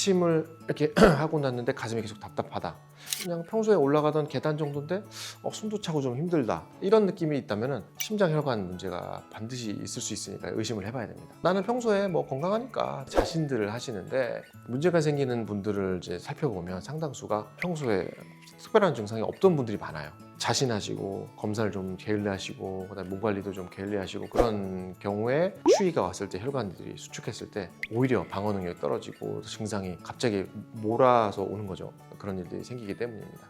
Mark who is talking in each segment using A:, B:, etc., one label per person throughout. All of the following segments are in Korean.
A: 기침을 이렇게 하고 났는데 가슴이 계속 답답하다, 그냥 평소에 올라가던 계단 정도인데 숨도 차고 좀 힘들다, 이런 느낌이 있다면 심장혈관 문제가 반드시 있을 수 있으니까 의심을 해봐야 됩니다. 나는 평소에 뭐 건강하니까 자신들을 하시는데 문제가 생기는 분들을 이제 살펴보면 상당수가 평소에 특별한 증상이 없던 분들이 많아요. 자신하시고 검사를 좀 게을리하시고 그다음에 몸 관리도 좀 게을리하시고, 그런 경우에 추위가 왔을 때 혈관들이 수축했을 때 오히려 방어 능력이 떨어지고 증상이 갑자기 몰아서 오는 거죠. 그런 일들이 생기기 때문입니다.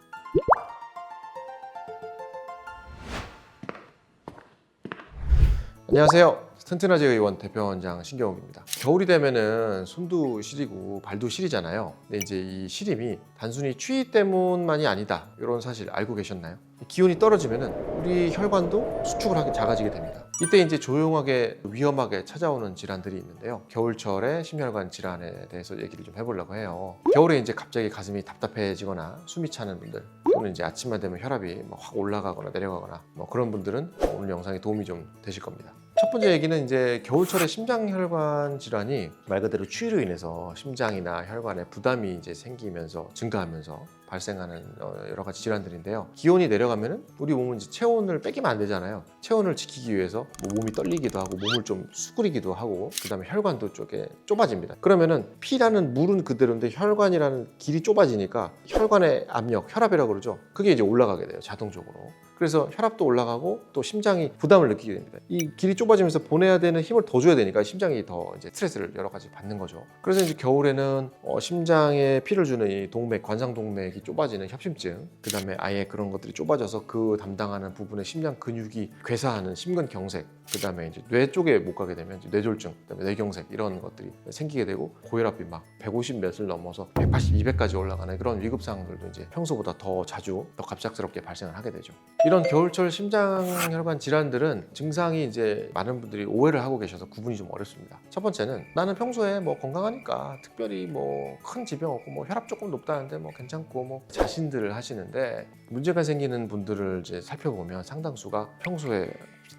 A: 안녕하세요. 튼튼하지 의원 대표원장 신경욱입니다. 겨울이 되면은 손도 시리고 발도 시리잖아요. 근데 이제 이 시림이 단순히 추위 때문만이 아니다, 이런 사실 알고 계셨나요? 기온이 떨어지면은 우리 혈관도 수축을 하게 작아지게 됩니다. 이때 이제 조용하게 위험하게 찾아오는 질환들이 있는데요. 겨울철에 심혈관 질환에 대해서 얘기를 좀 해보려고 해요. 겨울에 이제 갑자기 가슴이 답답해지거나 숨이 차는 분들, 또는 이제 아침만 되면 혈압이 확 올라가거나 내려가거나 그런 분들은 오늘 영상에 도움이 좀 되실 겁니다. 첫 번째 얘기는 이제 겨울철에 심장혈관 질환이 말 그대로 추위로 인해서 심장이나 혈관에 부담이 이제 생기면서 증가하면서 발생하는 여러 가지 질환들인데요. 기온이 내려가면은 우리 몸은 이제 체온을 뺏기면 안 되잖아요. 체온을 지키기 위해서 몸이 떨리기도 하고 몸을 좀 수그리기도 하고, 그다음에 혈관도 쪽에 좁아집니다. 그러면은 피라는 물은 그대로인데 혈관이라는 길이 좁아지니까 혈관의 압력, 혈압이라고 그러죠. 그게 이제 올라가게 돼요, 자동적으로. 그래서 혈압도 올라가고 또 심장이 부담을 느끼게 됩니다. 이 길이 좁아지면서 보내야 되는 힘을 더 줘야 되니까 심장이 더 이제 스트레스를 여러 가지 받는 거죠. 그래서 이제 겨울에는 심장에 피를 주는 이 동맥, 관상동맥이 좁아지는 협심증, 그 다음에 아예 그런 것들이 좁아져서 그 담당하는 부분의 심장 근육이 괴사하는 심근경색, 그 다음에 이제 뇌 쪽에 못 가게 되면 이제 뇌졸중, 그다음에 뇌경색, 이런 것들이 생기게 되고 고혈압이 막 150 몇을 넘어서 180, 200까지 올라가는 그런 위급 상황들도 이제 평소보다 더 자주, 더 갑작스럽게 발생을 하게 되죠. 이런 겨울철 심장혈관 질환들은 증상이 이제 많은 분들이 오해를 하고 계셔서 구분이 좀 어렵습니다. 첫 번째는 나는 평소에 뭐 건강하니까 특별히 뭐 큰 질병 없고 뭐 혈압 조금 높다는데 뭐 괜찮고 뭐 자신들을 하시는데, 문제가 생기는 분들을 이제 살펴보면 상당수가 평소에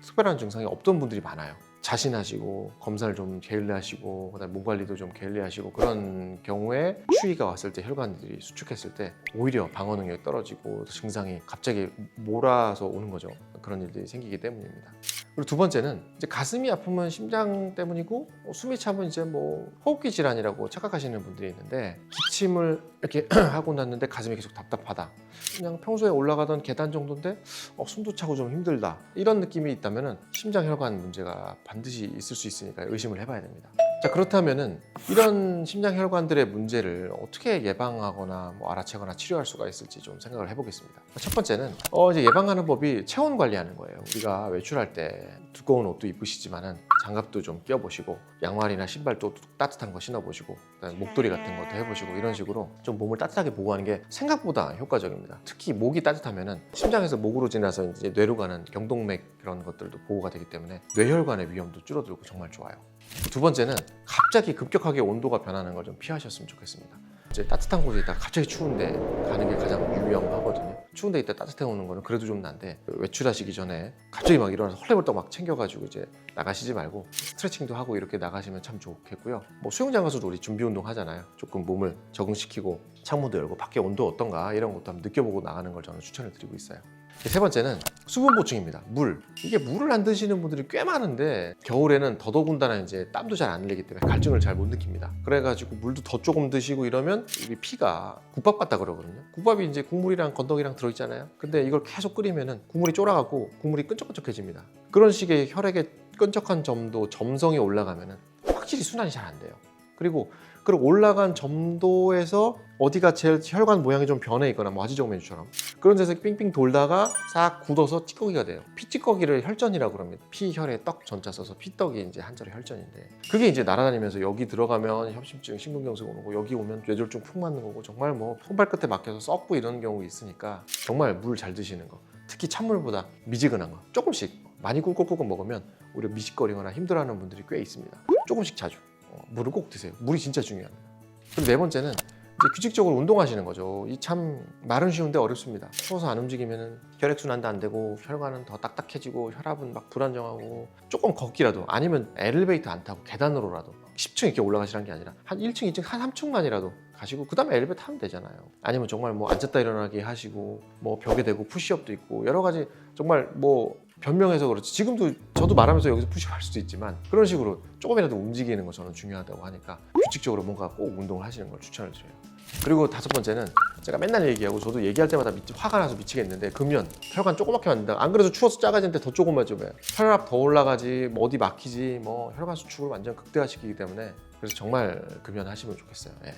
A: 특별한 증상이 없던 분들이 많아요. 자신하시고 검사를 좀 게을리하시고 그다음에 몸 관리도 좀 게을리하시고, 그런 경우에 추위가 왔을 때 혈관들이 수축했을 때 오히려 방어 능력이 떨어지고 증상이 갑자기 몰아서 오는 거죠. 그런 일들이 생기기 때문입니다. 그리고 두 번째는 이제 가슴이 아프면 심장 때문이고 숨이 차면 이제 뭐 호흡기 질환이라고 착각하시는 분들이 있는데, 기침을 이렇게 하고 났는데 가슴이 계속 답답하다, 그냥 평소에 올라가던 계단 정도인데 숨도 차고 좀 힘들다, 이런 느낌이 있다면 심장혈관 문제가 반드시 있을 수 있으니까 의심을 해봐야 됩니다. 자, 그렇다면은 이런 심장혈관들의 문제를 어떻게 예방하거나 알아채거나 치료할 수가 있을지 좀 생각을 해보겠습니다. 첫 번째는 이제 예방하는 법이 체온 관리하는 거예요. 우리가 외출할 때 두꺼운 옷도 입으시지만은 장갑도 좀 껴보시고, 양말이나 신발도 따뜻한 거 신어보시고, 목도리 같은 것도 해보시고, 이런 식으로 좀 몸을 따뜻하게 보호하는 게 생각보다 효과적입니다. 특히 목이 따뜻하면은 심장에서 목으로 지나서 이제 뇌로 가는 경동맥, 그런 것들도 보호가 되기 때문에 뇌혈관의 위험도 줄어들고 정말 좋아요. 두 번째는 갑자기 급격하게 온도가 변하는 걸 좀 피하셨으면 좋겠습니다. 이제 따뜻한 곳에 있다가 갑자기 추운데 가는 게 가장 위험하거든요. 추운 데 있다 따뜻해 오는 거는 그래도 좀 난데, 외출하시기 전에 갑자기 막 일어나서 헐레벌떡 막 챙겨가지고 이제 나가시지 말고 스트레칭도 하고 이렇게 나가시면 참 좋겠고요. 뭐 수영장 가서도 우리 준비 운동 하잖아요. 조금 몸을 적응시키고 창문도 열고 밖에 온도 어떤가 이런 것도 한번 느껴보고 나가는 걸 저는 추천을 드리고 있어요. 세 번째는 수분 보충입니다. 물. 이게 물을 안 드시는 분들이 꽤 많은데 겨울에는 더더군다나 이제 땀도 잘 안 흘리기 때문에 갈증을 잘 못 느낍니다. 그래가지고 물도 더 조금 드시고 이러면 우리 피가 국밥 같다 그러거든요. 국밥이 이제 국물이랑 건더기랑 들어있잖아요. 근데 이걸 계속 끓이면은 국물이 쫄아갖고 국물이 끈적끈적해집니다. 그런 식의 혈액의 끈적한 점도, 점성이 올라가면은 확실히 순환이 잘 안 돼요. 그리고 올라간 점도에서 어디가 제일 혈관 모양이 좀 변해 있거나 뭐 화지정맥류처럼 그런 데서 삥삥 돌다가 싹 굳어서 찌꺼기가 돼요. 피찌꺼기를 혈전이라고 그럽니다. 피혈에 떡 전자 써서 피떡이 이제 한자로 혈전인데, 그게 이제 날아다니면서 여기 들어가면 협심증, 심근경색 오는 거고, 여기 오면 뇌졸중 푹 맞는 거고, 정말 뭐 손발끝에 막혀서 썩고 이런 경우 있으니까 정말 물 잘 드시는 거, 특히 찬물보다 미지근한 거 조금씩 많이 꿀꺽꿀꺽 먹으면 오히려 미식거리거나 힘들어하는 분들이 꽤 있습니다. 조금씩 자주 물을 꼭 드세요. 물이 진짜 중요합니다. 그리고 네 번째는 이제 규칙적으로 운동하시는 거죠. 이 참 말은 쉬운데 어렵습니다. 추워서 안 움직이면 혈액순환도 안 되고 혈관은 더 딱딱해지고 혈압은 막 불안정하고, 조금 걷기라도 아니면 엘리베이터 안 타고 계단으로라도 10층 이렇게 올라가시라는 게 아니라 한 1층, 2층, 한 3층만이라도 가시고 그 다음에 엘리베이터 타면 되잖아요. 아니면 정말 뭐 앉았다 일어나기 하시고 뭐 벽에 대고 푸시업도 있고 여러 가지 정말 뭐 변명해서 그렇지 지금도 저도 말하면서 여기서 푸시업 할 수도 있지만 그런 식으로 조금이라도 움직이는 거 저는 중요하다고 하니까 규칙적으로 뭔가 꼭 운동을 하시는 걸 추천을 드려요. 그리고 5번째는 제가 맨날 얘기하고 저도 얘기할 때마다 화가 나서 미치겠는데 금연 혈관 조그맣게 만든다. 안 그래도 추워서 작아지는데 더 조그마져요. 혈압 더 올라가지 뭐 어디 막히지 뭐 혈관 수축을 완전 극대화시키기 때문에 그래서 정말 금연하시면 좋겠어요. 예.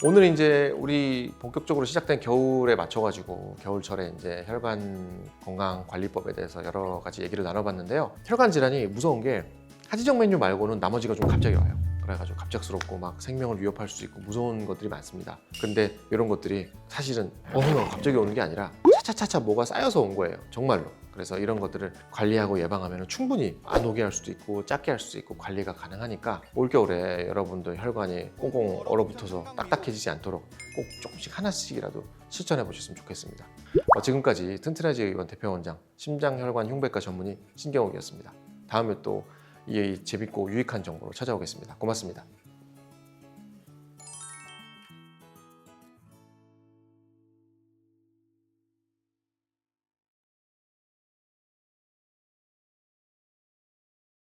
A: 오늘 이제 우리 본격적으로 시작된 겨울에 맞춰가지고 겨울철에 이제 혈관 건강 관리법에 대해서 여러 가지 얘기를 나눠봤는데요. 혈관 질환이 무서운 게 하지정 메뉴 말고는 나머지가 좀 갑자기 와요. 그래가지고 갑작스럽고 막 생명을 위협할 수 있고 무서운 것들이 많습니다. 근데 이런 것들이 사실은 갑자기 오는 게 아니라 차차차차 뭐가 쌓여서 온 거예요. 정말로. 그래서 이런 것들을 관리하고 예방하면 충분히 안 오게 할 수도 있고 작게 할 수도 있고 관리가 가능하니까 올겨울에 여러분들 혈관이 꽁꽁 얼어붙어서 딱딱해지지 않도록 꼭 조금씩 하나씩이라도 실천해 보셨으면 좋겠습니다. 지금까지 튼튼해지 의원 대표원장 심장혈관 흉배과 전문의 신경욱이었습니다. 다음에 또 이 재밌고 유익한 정보로 찾아오겠습니다. 고맙습니다.